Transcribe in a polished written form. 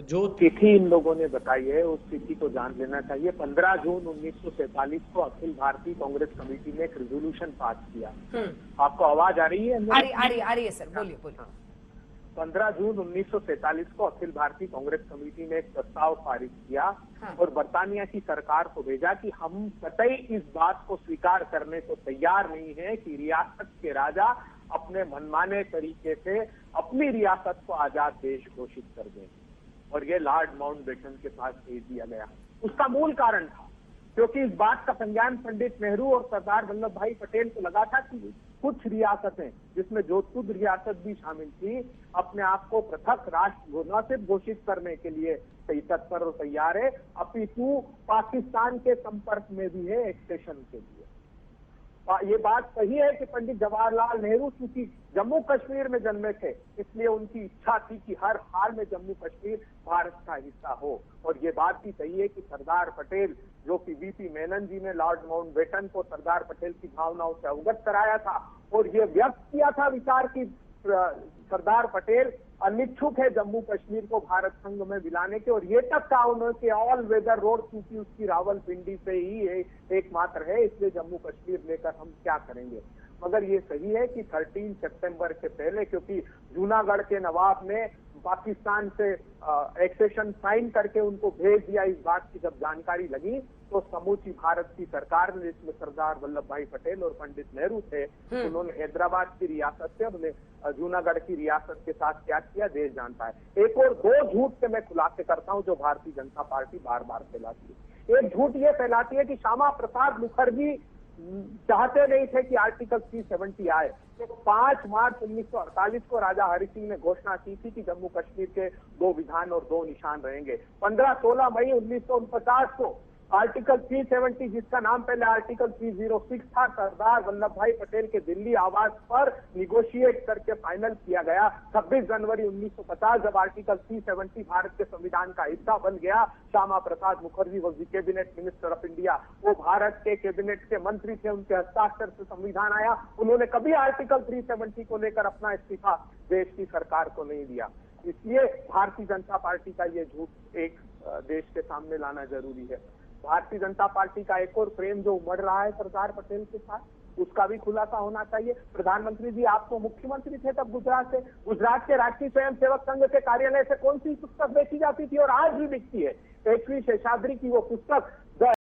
जो तिथि इन लोगों ने बताई है उस तिथि को जान लेना चाहिए। 15 जून 1947 को अखिल भारतीय कांग्रेस कमेटी ने एक रेजोल्यूशन पास किया। आपको आवाज आ रही है? आ रही है सर, बोलिए बोलिए। 15 जून 1947 को अखिल भारतीय कांग्रेस कमेटी ने एक प्रस्ताव पारित किया और बरतानिया की सरकार को भेजा कि हम कतई इस बात को स्वीकार करने को तैयार नहीं है कि रियासत के राजा अपने मनमाने तरीके से अपनी रियासत को आजाद देश घोषित कर दें। और ये लॉर्ड माउंटबेटन के पास भेज दिया गया। उसका मूल कारण था क्योंकि इस बात का संज्ञान पंडित नेहरू और सरदार वल्लभ भाई पटेल को लगा था कि कुछ रियासतें, जिसमें जोधपुर रियासत भी शामिल थी, अपने आप को पृथक राष्ट्र न सिर्फ घोषित करने के लिए तत्पर और तैयार है, अपितु पाकिस्तान के संपर्क में भी है एक्सटेशन के लिए। ये बात सही है कि पंडित जवाहरलाल नेहरू चूंकि जम्मू कश्मीर में जन्मे थे, इसलिए उनकी इच्छा थी कि हर हाल में जम्मू कश्मीर भारत का हिस्सा हो। और ये बात भी सही है कि सरदार पटेल, जो कि वीपी मेनन जी ने लॉर्ड माउंटबेटन को सरदार पटेल की भावनाओं से अवगत कराया था और ये व्यक्त किया था विचार की सरदार पटेल अनिच्छुक है जम्मू कश्मीर को भारत संघ में मिलाने के। और ये तक कहा उन्होंने कि ऑल वेदर रोड क्योंकि उसकी रावलपिंडी से ही एकमात्र है, इसलिए जम्मू कश्मीर लेकर हम क्या करेंगे। मगर ये सही है कि 13 सितंबर के पहले, क्योंकि जूनागढ़ के नवाब ने पाकिस्तान से एक्सेशन साइन करके उनको भेज दिया, इस बात की जब जानकारी लगी तो समूची भारत की सरकार ने, जिसमें सरदार वल्लभ भाई पटेल और पंडित नेहरू थे, उन्होंने हैदराबाद की रियासत से उन्हें जूनागढ़ की रियासत के साथ क्या किया देश जानता है। एक और दो झूठ से मैं खुलासे करता हूं जो भारतीय जनता पार्टी बार बार फैलाती है। एक झूठ ये फैलाती है कि श्यामा प्रसाद मुखर्जी चाहते नहीं थे कि आर्टिकल 370 आए। तो 5 मार्च 1948 को राजा हरि सिंह ने घोषणा की थी कि जम्मू कश्मीर के 2 विधान और 2 निशान रहेंगे। 15-16 मई 1949 को आर्टिकल 370, जिसका नाम पहले आर्टिकल 306 था, सरदार वल्लभ भाई पटेल के दिल्ली आवास पर निगोशिएट करके फाइनल किया गया। 26 जनवरी 1950 जब आर्टिकल 370 भारत के संविधान का हिस्सा बन गया, Shyama Prasad Mukherjee was the cabinet minister of India. वो भारत के कैबिनेट के मंत्री थे, उनके हस्ताक्षर से संविधान आया। उन्होंने कभी आर्टिकल 370 को लेकर अपना इस्तीफा देश की सरकार को नहीं दिया। इसलिए भारतीय जनता पार्टी का ये झूठ एक देश के सामने लाना जरूरी है। भारतीय जनता पार्टी का एक और प्रेम जो उमड़ रहा है सरदार पटेल के साथ, उसका भी खुलासा होना चाहिए। प्रधानमंत्री जी, आप तो मुख्यमंत्री थे तब गुजरात से। गुजरात के राष्ट्रीय स्वयंसेवक संघ के कार्यालय से कौन सी पुस्तक बेची जाती थी और आज भी बिकती है? एचवी शेषाद्री की वो पुस्तक